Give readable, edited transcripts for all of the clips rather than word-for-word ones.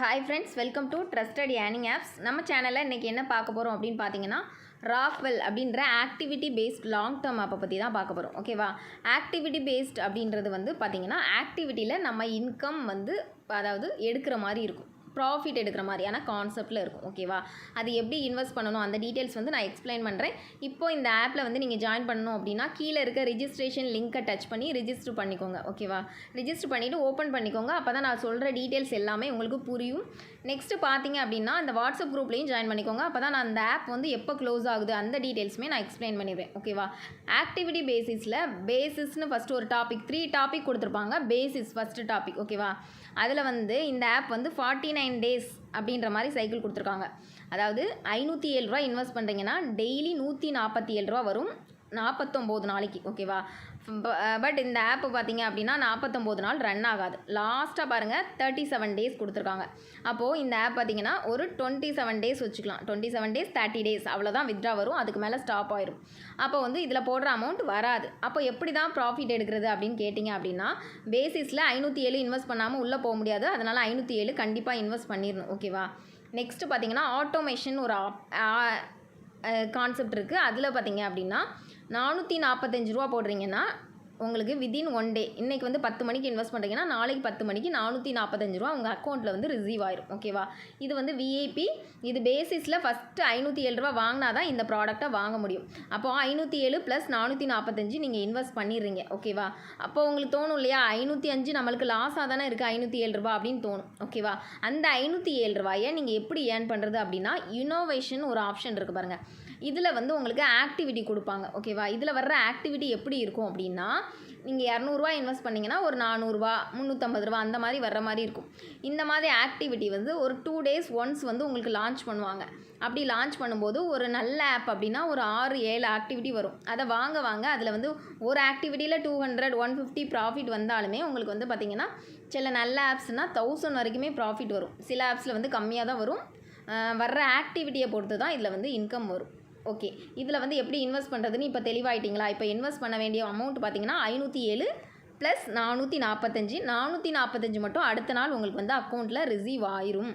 Hi friends, welcome to trusted earning apps. நம்ம சேனலில் இன்றைக்கி என்ன பார்க்க போகிறோம் அப்படின்னு பார்த்தீங்கன்னா, ராக்வெல் அப்படின்ற ஆக்டிவிட்டி பேஸ்ட் லாங் டேர்ம் ஆப்பை பற்றி தான் பார்க்க போகிறோம். ஓகேவா? ஆக்டிவிட்டி பேஸ்ட் அப்படின்றது வந்து பார்த்திங்கன்னா, ஆக்டிவிட்டியில் நம்ம இன்கம் வந்து அதாவது எடுக்கிற மாதிரி இருக்கும், ப்ராஃபிட் எடுக்கிற மாதிரியான கான்செப்டில் இருக்கும். ஓகேவா? அது எப்படி இன்வெஸ்ட் பண்ணணும் அந்த டீட்டெயில்ஸ் வந்து நான் எக்ஸ்பிளைன் பண்ணுறேன். இப்போது இந்த ஆப்பில் வந்து நீங்கள் ஜாயின் பண்ணணும் அப்படின்னா கீழே இருக்க ரிஜிஸ்ட்ரேஷன் லிங்க்கை டச் பண்ணி ரிஜிஸ்டர் பண்ணிக்கோங்க. ஓகேவா? ரிஜிஸ்டர் பண்ணிவிட்டு ஓப்பன் பண்ணிக்கோங்க. அப்போ தான் நான் சொல்கிற டீட்டெயில்ஸ் எல்லாமே உங்களுக்கு புரியும். நெக்ஸ்ட்டு பார்த்தீங்க அப்படின்னா அந்த வாட்ஸ்அப் குரூப்லேயும் ஜாயின் பண்ணிக்கோங்க. அப்போ தான் நான் அந்த ஆப் வந்து எப்போ க்ளோஸ் ஆகுது அந்த டீட்டெயில்ஸுமே நான் எக்ஸ்பிளைன் பண்ணிடுவேன். ஓகேவா? ஆக்டிவிட்டி பேசிஸ்னு ஃபஸ்ட்டு ஒரு டாபிக் 3 டாபிக் கொடுத்துருப்பாங்க. Basis first topic. ஓகேவா? அதில் வந்து இந்த ஆப் வந்து 49 டேஸ் அப்படின்ற மாதிரி சைக்கிள் கொடுத்துருக்காங்க. அதாவது 507 ரூபா இன்வெஸ்ட் பண்ணுறீங்கன்னா டெய்லி 147 ரூபா வரும் 49 நாளைக்கு. ஓகேவா? பட் இந்த ஆப்பு பார்த்தீங்க அப்படின்னா 49 நாள் ரன் ஆகாது. லாஸ்ட்டாக பாருங்கள் 37 டேஸ் கொடுத்துருக்காங்க. அப்போது இந்த ஆப் பார்த்தீங்கன்னா ஒரு 27 டேஸ் வச்சுக்கலாம். 27 டேஸ் 30 டேஸ் அவ்வளோதான் வித்ட்ரா வரும். அதுக்கு மேலே ஸ்டாப் ஆயிரும். அப்போ வந்து இதில் போடுற அமௌண்ட் வராது. அப்போ எப்படி தான் ப்ராஃபிட் எடுக்கிறது அப்படின்னு கேட்டிங்க அப்படின்னா, பேசிஸில் 507 இன்வெஸ்ட் பண்ணாமல் உள்ளே போக முடியாது. அதனால் 507 கண்டிப்பாக இன்வெஸ்ட் பண்ணிடணும். ஓகேவா? நெக்ஸ்ட்டு பார்த்தீங்கன்னா ஆட்டோமேஷன் ஒரு கான்செப்ட் இருக்குது. அதில் பார்த்தீங்க அப்படின்னா 445 ரூபா போடுறீங்கன்னா உங்களுக்கு வித்தின் 1 டே, இன்றைக்கி வந்து 10 மணிக்கு இன்வெஸ்ட் பண்ணுறீங்கன்னா நாளைக்கு 10 மணிக்கு 445 ரூபா உங்கள் அக்கௌண்ட்டில் வந்து ரிசீவ் ஆயிரும். ஓகேவா? இது வந்து விஐபி. இது பேசிஸில் ஃபஸ்ட்டு 507 ரூபா வாங்கினா தான் இந்த ப்ராடக்ட்டை வாங்க முடியும். அப்போது 507 + 445 நீங்கள் இன்வெஸ்ட் பண்ணிடுறீங்க. ஓகேவா? அப்போ உங்களுக்கு தோணும் இல்லையா, 505 நம்மளுக்கு லாஸாக தானே இருக்குது 507 ரூபா அப்படின்னு தோணும். ஓகேவா? அந்த 507 ரூபாயை நீங்கள் எப்படி ஏர்ன் பண்ணுறது அப்படின்னா, இனோவேஷன் ஒரு ஆப்ஷன் இருக்குது பாருங்கள். இதில் வந்து உங்களுக்கு ஆக்டிவிட்டி கொடுப்பாங்க. ஓகேவா? இதில் வர்ற ஆக்டிவிட்டி எப்படி இருக்கும் அப்படின்னா, நீங்கள் 200 ரூபா இன்வெஸ்ட் பண்ணிங்கன்னா ஒரு 400 ரூபா 350 ரூபா அந்த மாதிரி வர்ற மாதிரி இருக்கும். இந்த மாதிரி ஆக்டிவிட்டி வந்து ஒரு 2 டேஸ் ஒன்ஸ் வந்து உங்களுக்கு லான்ச் பண்ணுவாங்க. அப்படி லான்ச் பண்ணும்போது ஒரு நல்ல ஆப் அப்படின்னா ஒரு 6-7 ஆக்டிவிட்டி வரும். அதை வாங்க அதில் வந்து ஒரு ஆக்டிவிட்டியில் 200 150 ப்ராஃபிட் வந்தாலுமே உங்களுக்கு வந்து பார்த்திங்கன்னா சில நல்ல ஆப்ஸ்னால் 1000 வரைக்குமே ப்ராஃபிட் வரும். சில ஆப்ஸில் வந்து கம்மியாக தான் வரும். வர்ற ஆக்டிவிட்டியை பொறுத்து தான் இதில் வந்து இன்கம் வரும். ஓகே, இதில் வந்து எப்படி இன்வெஸ்ட் பண்ணுறதுன்னு இப்போ தெளிவாயிட்டிங்களா? இப்போ இன்வெஸ்ட் பண்ண வேண்டிய அமௌண்ட் பார்த்திங்கன்னா 507 + 445 445 மட்டும் அடுத்த நாள் உங்களுக்கு வந்து அக்கௌண்ட்டில் ரிசீவ் ஆயிரும்.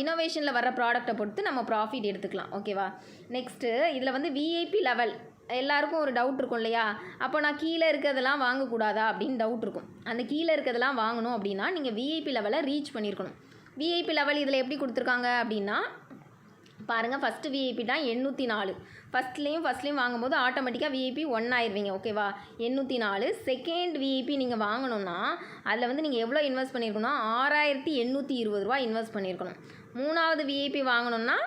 இனோவேஷனில் வர ப்ராடக்ட்டை பொறுத்து நம்ம ப்ராஃபிட் எடுத்துக்கலாம். ஓகேவா? நெக்ஸ்ட்டு இதில் வந்து விஐபி லெவல் எல்லாருக்கும் ஒரு டவுட் இருக்கும் இல்லையா, அப்போ நான் கீழே இருக்கிறதெல்லாம் வாங்கக்கூடாதா அப்படின்னு டவுட் இருக்கும். அந்த கீழே இருக்கிறதெல்லாம் வாங்கணும் அப்படின்னா நீங்கள் விஐபி லெவலை ரீச் பண்ணியிருக்கணும். விஐபி லெவல் இதில் எப்படி கொடுத்துருக்காங்க அப்படின்னா பாருங்கள், ஃபஸ்ட்டு விஐபி தான் 804. ஃபஸ்ட்லேயும் வாங்கும்போது ஆட்டோமேட்டிக்காக விஐபி 1 ஆயிடுவீங்க. ஓகேவா? 804. செகண்ட் விஐபி நீங்கள் வாங்கணுன்னா அதில் வந்து நீங்கள் எவ்வளோ இன்வெஸ்ட் பண்ணியிருக்கணும், 6820 ரூபா இன்வெஸ்ட் பண்ணியிருக்கணும். மூணாவது விஐபி வாங்கணுன்னா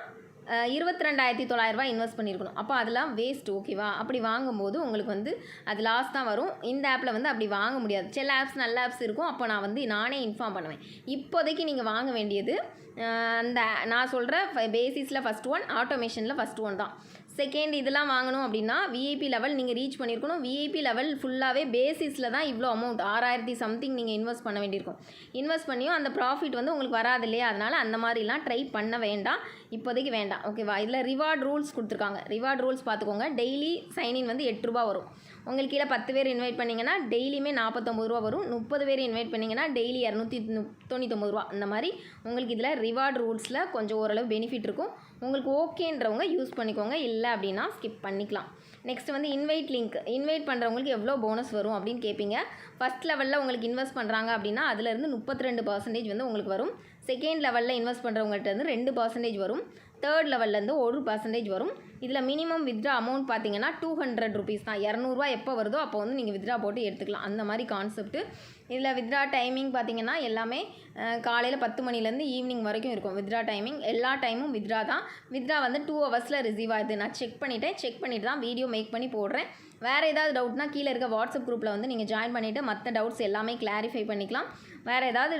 22,900 ரூபா இன்வெஸ்ட் பண்ணியிருக்கணும். அப்போ அதெல்லாம் வேஸ்ட். ஓகேவா? அப்படி வாங்கும்போது உங்களுக்கு வந்து அது லாஸ் தான் வரும். இந்த ஆப்பில் வந்து அப்படி வாங்க முடியாது. சில ஆப்ஸ் நல்ல ஆப்ஸ் இருக்கும். அப்போ நான் வந்து நானே இன்ஃபார்ம் பண்ணுவேன். இப்போதைக்கு நீங்கள் வாங்க வேண்டியது அந்த நான் சொல்கிற பேசிஸில் ஃபஸ்ட் ஒன், ஆட்டோமேஷனில் ஃபஸ்ட் ஒன் தான். செகண்ட் இதெல்லாம் வாங்கணும் அப்படின்னா விஐபி லெவல் நீங்கள் ரீச் பண்ணியிருக்கணும். விஐபி லெவல் ஃபுல்லாகவே பேசிஸில் தான் இவ்வளோ அமௌண்ட் 6000 சம்திங் நீங்கள் இன்வெஸ்ட் பண்ண வேண்டியிருக்கும். இன்வெஸ்ட் பண்ணியும் அந்த ப்ராஃபிட் வந்து உங்களுக்கு வராது இல்லையா, அதனால் அந்த மாதிரிலாம் ட்ரை பண்ண வேண்டாம், இப்போதைக்கு வேண்டாம். ஓகேவா? இதில் ரிவார்ட் ரூல்ஸ் கொடுத்துருக்காங்க. ரிவார்ட் ரூல்ஸ் பார்த்துக்கோங்க. டெய்லி சைன்இன் வந்து 8 ரூபா வரும். உங்களுக்கு கீழே 10 பேர் இன்வைட் பண்ணிங்கன்னா டெய்லியுமே 49 ரூபா வரும். 30 பேர் இன்வைட் பண்ணிங்கன்னா டெய்லி 299 ரூபா. இந்த மாதிரி உங்களுக்கு இதில் ரிவார்ட் ரூல்ஸில் கொஞ்சம் ஓரளவு பெனிஃபிட் இருக்கும். உங்களுக்கு ஓகேன்றவங்க யூஸ் பண்ணிக்கோங்க, இல்லை அப்படின்னா ஸ்கிப் பண்ணிக்கலாம். நெக்ஸ்ட் வந்து இன்வைட் லிங்க். இன்வைட் பண்ணுறவங்களுக்கு எவ்வளோ போனஸ் வரும் அப்படின்னு கேட்பீங்க. ஃபஸ்ட் லெவலில் உங்களுக்கு இன்வெஸ்ட் பண்ணுறாங்க அப்படின்னா அதுலேருந்து 32% வந்து உங்களுக்கு வரும். செகண்ட் லெவலில் இன்வெஸ்ட் பண்ணுறவங்கள்ட்ட இருந்து 2% வரும். தேர்ட் லெவல்லேருந்து 1% வரும். இதில் மினிமம் வித்ட்ரா அமௌண்ட் பார்த்தீங்கன்னா 200 ருபீஸ் தான். 200 ரூபா எப்போ வருதோ அப்போ வந்து நீங்கள் வித்ட்ரா போட்டு எடுத்துக்கலாம். அந்த மாதிரி கான்செப்ட்டு. இதில் வித்ட்ரா டைமிங் பார்த்தீங்கன்னா எல்லாமே காலையில் 10 மணிலேருந்து ஈவினிங் வரைக்கும் இருக்கும் வித்ட்ரா டைமிங். எல்லா டைமும் வித்ட்ரா தான். வித்ட்ரா வந்து 2 ஹவர்ஸில் ரிசீவ் ஆகுது. நான் செக் பண்ணிவிட்டு தான் வீடியோ மேக் பண்ணி போடுறேன். வேறு ஏதாவது டவுட்னா கீழே இருக்க வாட்ஸ்அப் குரூப்பில் வந்து நீங்கள் ஜாயின் பண்ணிவிட்டு மற்ற டவுட்ஸ் எல்லாமே கிளாரிஃபை பண்ணிக்கலாம். வேறு ஏதாவது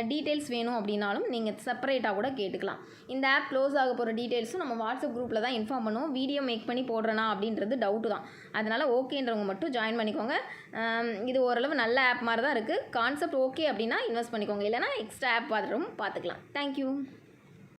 டீட்டெயில்ஸ் வேணும் அப்படின்னாலும் நீங்கள் செப்பரேட்டாக கூட கேட்டுக்கலாம். இந்த ஆப் க்ளோஸ் ஆக போகிற டீட்டெயில்ஸும் நம்ம வாட்ஸ்அப் குரூப்பில் தான் இன்ஃபார்ம் பண்ணுவோம். வீடியோ மேக் பண்ணி போடுறேனா அப்படின்றது டவுட்டு தான். அதனால் ஓகேன்றவங்க மட்டும் ஜாயின் பண்ணிக்கோங்க. இது ஓரளவு நல்ல ஆப் மாதிரி தான் இருக்குது. கான்செப்ட் ஓகே அப்படின்னா இன்வெஸ்ட் பண்ணிக்கோங்க, இல்லைனா எக்ஸ்ட்ரா ஆப் பார்த்துக்கலாம். தேங்க்யூ.